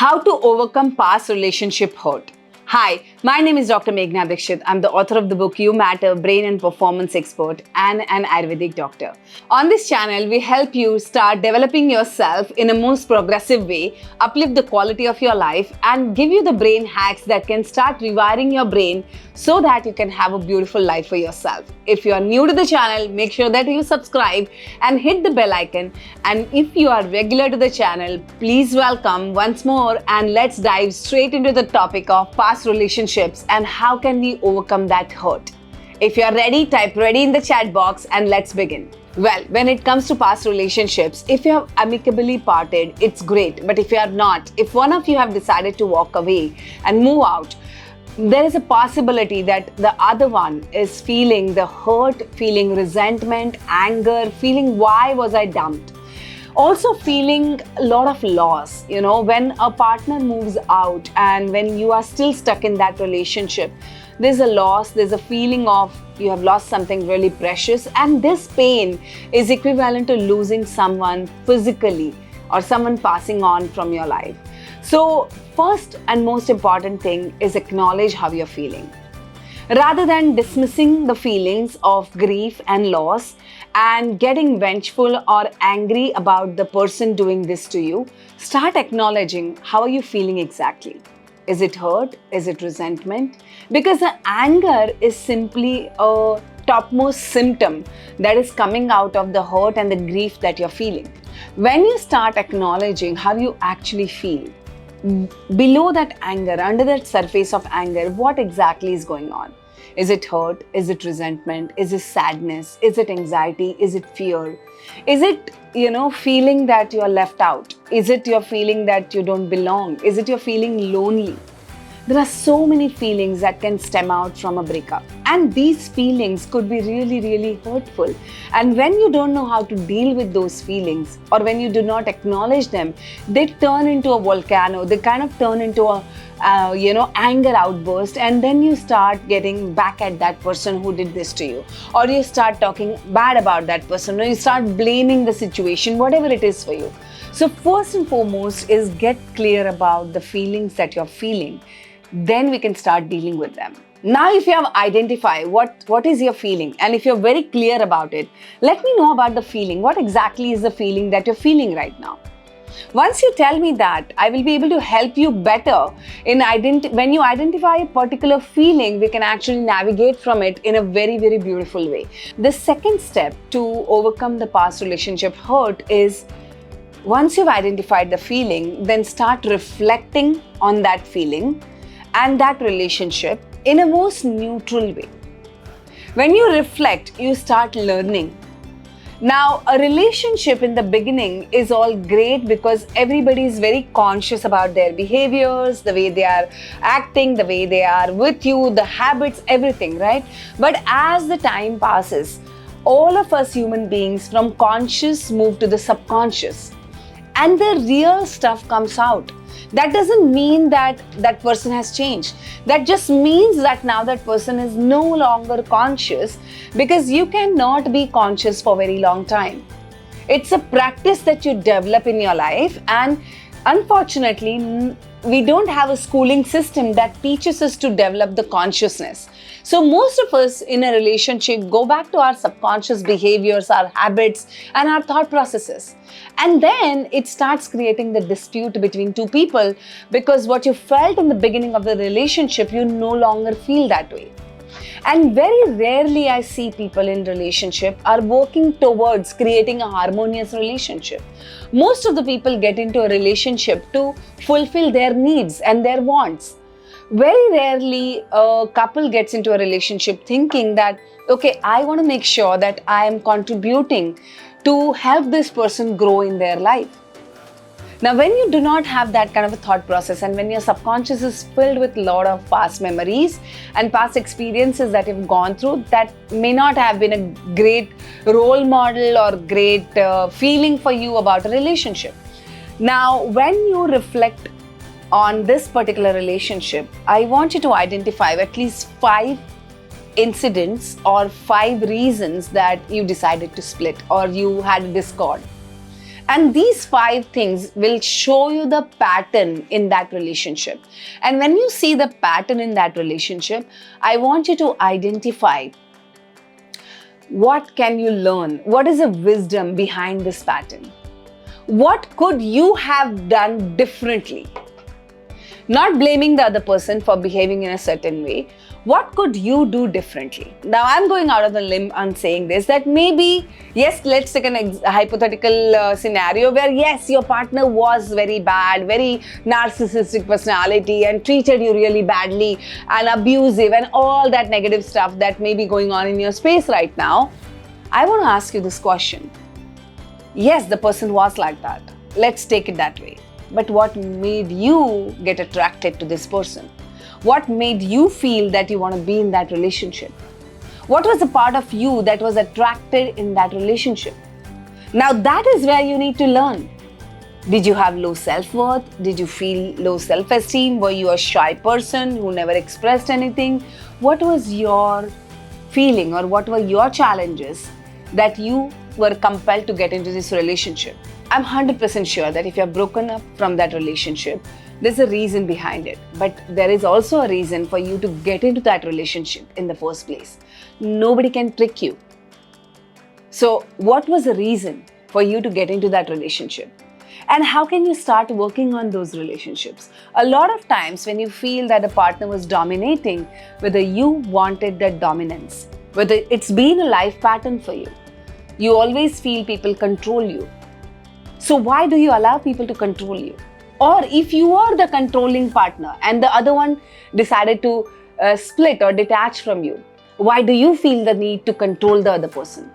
How to overcome past relationship hurt. Hi, my name is Dr. Meghana Dikshit. I'm the author of the book You Matter, Brain and Performance Expert and an Ayurvedic doctor. On this channel, we help you start developing yourself in a most progressive way, uplift the quality of your life, and give you the brain hacks that can start rewiring your brain so that you can have a beautiful life for yourself. If you are new to the channel, make sure that you subscribe and hit the bell icon. And if you are regular to the channel, please welcome once more and let's dive straight into the topic of past relationships and how can we overcome that hurt. If you are ready, type ready in the chat box and let's begin. Well, when it comes to past relationships, if you have amicably parted, it's great. But if you are not, if one of you have decided to walk away and move out, there is a possibility that the other one is feeling the hurt, feeling resentment, anger, feeling why was I dumped? Also feeling a lot of loss. When a partner moves out and when you are still stuck in that relationship, there's a loss, there's a feeling of you have lost something really precious, and this pain is equivalent to losing someone physically or someone passing on from your life. So first and most important thing is acknowledge how you're feeling. Rather than dismissing the feelings of grief and loss and getting vengeful or angry about the person doing this to you, start acknowledging how are you feeling exactly. Is it hurt? Is it resentment? Because the anger is simply a topmost symptom that is coming out of the hurt and the grief that you're feeling. When you start acknowledging how you actually feel, below that anger, under that surface of anger, what exactly is going on? Is it hurt? Is it resentment? Is it sadness? Is it anxiety? Is it fear? Is it, feeling that you are left out? Is it your feeling that you don't belong? Is it your feeling lonely? There are so many feelings that can stem out from a breakup. And these feelings could be really, really hurtful. And when you don't know how to deal with those feelings, or when you do not acknowledge them, they turn into a volcano. They kind of turn into a anger outburst, and then you start getting back at that person who did this to you, or you start talking bad about that person, or you start blaming the situation, whatever it is for you. So first and foremost is get clear about the feelings that you're feeling. Then we can start dealing with them. Now, if you have identified what is your feeling, and if you're very clear about it, let me know about the feeling. What exactly is the feeling that you're feeling right now? Once you tell me that, I will be able to help you better in when you identify a particular feeling, we can actually navigate from it in a very, very beautiful way. The second step to overcome the past relationship hurt is, once you've identified the feeling, then start reflecting on that feeling and that relationship in a most neutral way. When you reflect, you start learning. Now, a relationship in the beginning is all great because everybody is very conscious about their behaviors, the way they are acting, the way they are with you, the habits, everything, right? But as the time passes, all of us human beings from conscious move to the subconscious, and the real stuff comes out. That doesn't mean that that person has changed. That just means that now that person is no longer conscious, because you cannot be conscious for a very long time. It's a practice that you develop in your life, and unfortunately, we don't have a schooling system that teaches us to develop the consciousness. So most of us in a relationship go back to our subconscious behaviors, our habits, and our thought processes. And then it starts creating the dispute between two people, because what you felt in the beginning of the relationship, you no longer feel that way. And very rarely I see people in relationship are working towards creating a harmonious relationship. Most of the people get into a relationship to fulfill their needs and their wants. Very rarely a couple gets into a relationship thinking that, okay, I want to make sure that I am contributing to help this person grow in their life. Now, when you do not have that kind of a thought process, and when your subconscious is filled with a lot of past memories and past experiences that you've gone through that may not have been a great role model or great feeling for you about a relationship. Now, when you reflect on this particular relationship, I want you to identify at least 5 incidents or 5 reasons that you decided to split or you had a discord. And these 5 things will show you the pattern in that relationship. And when you see the pattern in that relationship, I want you to identify what can you learn? What is the wisdom behind this pattern? What could you have done differently? Not blaming the other person for behaving in a certain way. What could you do differently? Now, I'm going out of the limb on saying this, that maybe, yes, let's take a hypothetical scenario where, yes, your partner was very bad, very narcissistic personality and treated you really badly and abusive and all that negative stuff that may be going on in your space right now. I want to ask you this question. Yes, the person was like that. Let's take it that way. But what made you get attracted to this person? What made you feel that you want to be in that relationship? What was the part of you that was attracted in that relationship? Now that is where you need to learn. Did you have low self-worth? Did you feel low self-esteem? Were you a shy person who never expressed anything? What was your feeling, or what were your challenges that you were compelled to get into this relationship? I'm 100% sure that if you're broken up from that relationship, there's a reason behind it. But there is also a reason for you to get into that relationship in the first place. Nobody can trick you. So what was the reason for you to get into that relationship? And how can you start working on those relationships? A lot of times when you feel that a partner was dominating, whether you wanted that dominance, whether it's been a life pattern for you, you always feel people control you. So why do you allow people to control you? Or if you are the controlling partner and the other one decided to split or detach from you, why do you feel the need to control the other person?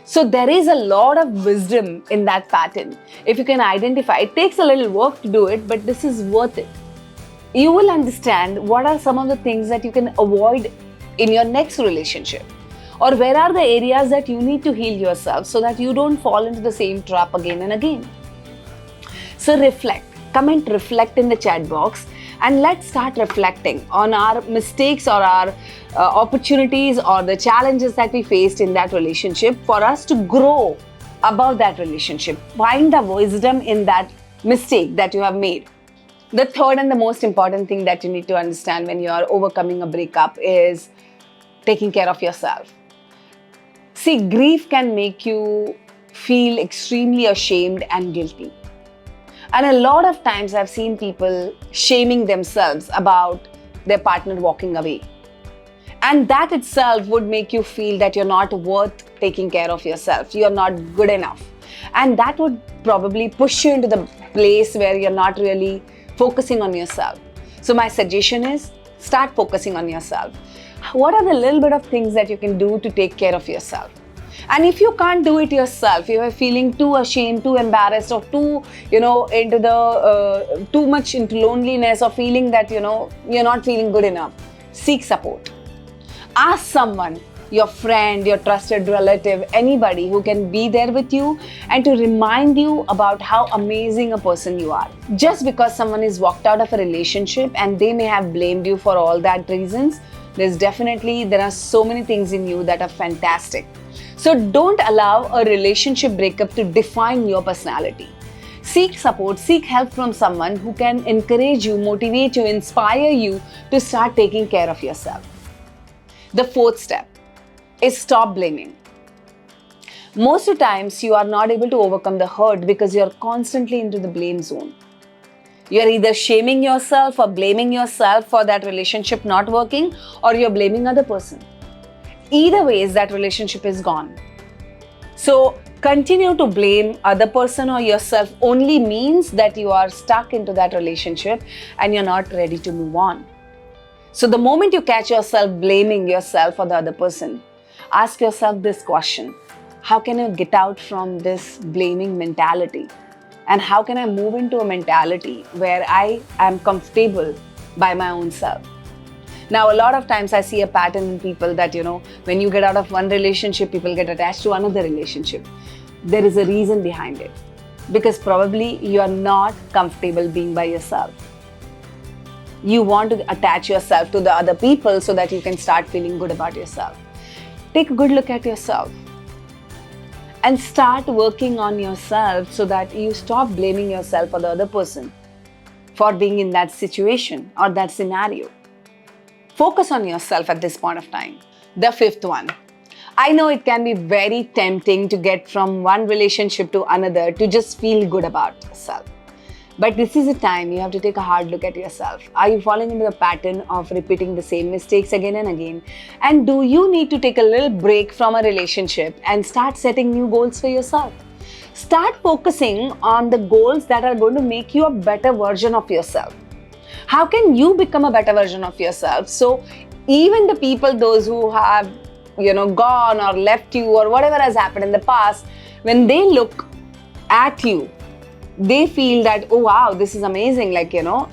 So there is a lot of wisdom in that pattern. If you can identify, it takes a little work to do it, but this is worth it. You will understand what are some of the things that you can avoid in your next relationship. Or where are the areas that you need to heal yourself so that you don't fall into the same trap again and again. So reflect, comment reflect in the chat box, and let's start reflecting on our mistakes or our opportunities or the challenges that we faced in that relationship for us to grow above that relationship. Find the wisdom in that mistake that you have made. The third and the most important thing that you need to understand when you are overcoming a breakup is taking care of yourself. See, grief can make you feel extremely ashamed and guilty. And a lot of times I've seen people shaming themselves about their partner walking away. And that itself would make you feel that you're not worth taking care of yourself. You're not good enough. And that would probably push you into the place where you're not really focusing on yourself. So my suggestion is start focusing on yourself. What are the little bit of things that you can do to take care of yourself? And if you can't do it yourself, you are feeling too ashamed, too embarrassed, or too, into the too much into loneliness, or feeling that, you're not feeling good enough, seek support. Ask someone, your friend, your trusted relative, anybody who can be there with you and to remind you about how amazing a person you are. Just because someone is walked out of a relationship and they may have blamed you for all that reasons, there are so many things in you that are fantastic. So don't allow a relationship breakup to define your personality. Seek support, seek help from someone who can encourage you, motivate you, inspire you to start taking care of yourself. The fourth step is stop blaming. Most of the times you are not able to overcome the hurt because you are constantly into the blame zone. You are either shaming yourself or blaming yourself for that relationship not working, or you're blaming other person. Either ways, that relationship is gone. So continue to blame other person or yourself only means that you are stuck into that relationship and you're not ready to move on. So the moment you catch yourself blaming yourself or the other person, ask yourself this question: how can I get out from this blaming mentality? And how can I move into a mentality where I am comfortable by my own self? Now, a lot of times I see a pattern in people that, when you get out of one relationship, people get attached to another relationship. There is a reason behind it. Because probably you are not comfortable being by yourself. You want to attach yourself to the other people so that you can start feeling good about yourself. Take a good look at yourself. and start working on yourself so that you stop blaming yourself or the other person for being in that situation or that scenario. Focus on yourself at this point of time. The fifth one. I know it can be very tempting to get from one relationship to another to just feel good about yourself. But this is a time you have to take a hard look at yourself. Are you falling into the pattern of repeating the same mistakes again and again? And do you need to take a little break from a relationship and start setting new goals for yourself? Start focusing on the goals that are going to make you a better version of yourself. How can you become a better version of yourself? So even the people, those who have, gone or left you or whatever has happened in the past, when they look at you, they feel that, oh wow, this is amazing,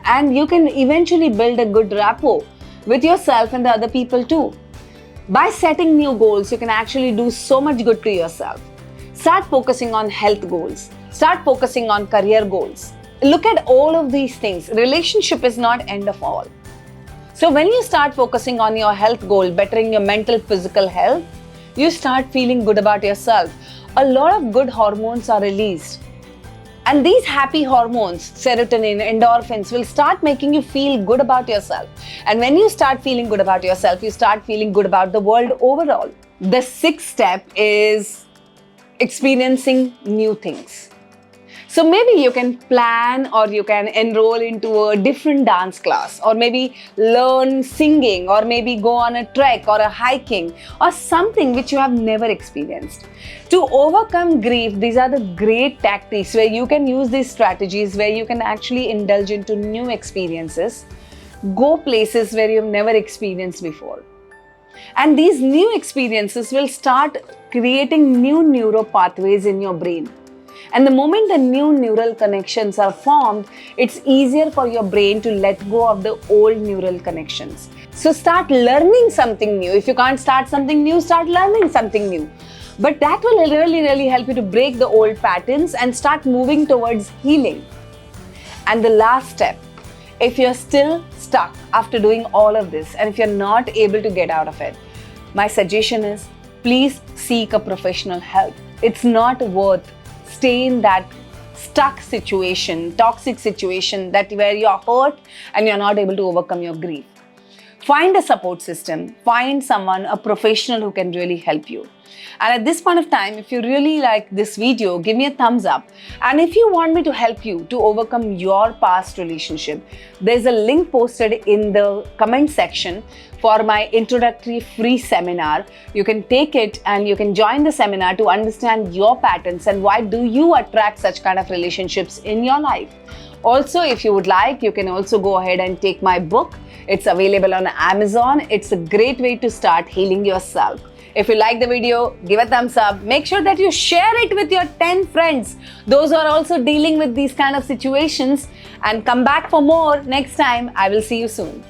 and you can eventually build a good rapport with yourself and the other people too. By setting new goals, you can actually do so much good to yourself. Start focusing on health goals. Start focusing on career goals. Look at all of these things. Relationship is not end of all. So when you start focusing on your health goal, bettering your mental, physical health, you start feeling good about yourself. A lot of good hormones are released. And these happy hormones, serotonin, endorphins, will start making you feel good about yourself. And when you start feeling good about yourself, you start feeling good about the world overall. The sixth step is experiencing new things. So maybe you can plan or you can enroll into a different dance class, or maybe learn singing, or maybe go on a trek or a hiking or something which you have never experienced. To overcome grief, these are the great tactics where you can use these strategies where you can actually indulge into new experiences, go places where you've never experienced before. And these new experiences will start creating new neural pathways in your brain. And the moment the new neural connections are formed, it's easier for your brain to let go of the old neural connections. So start learning something new. If you can't start something new, start learning something new. But that will really help you to break the old patterns and start moving towards healing. And the last step, if you're still stuck after doing all of this and if you're not able to get out of it, my suggestion is please seek a professional help. It's not worth stay in that stuck situation, toxic situation where you're hurt and you're not able to overcome your grief. Find a support system, find someone, a professional who can really help you. And at this point of time, if you really like this video, give me a thumbs up. And if you want me to help you to overcome your past relationship, there's a link posted in the comment section for my introductory free seminar. You can take it and you can join the seminar to understand your patterns and why do you attract such kind of relationships in your life. Also, if you would like, you can also go ahead and take my book. It's available on Amazon. It's a great way to start healing yourself. If you like the video, give a thumbs up. Make sure that you share it with your 10 friends, those who are also dealing with these kind of situations, and come back for more next time. I will see you soon.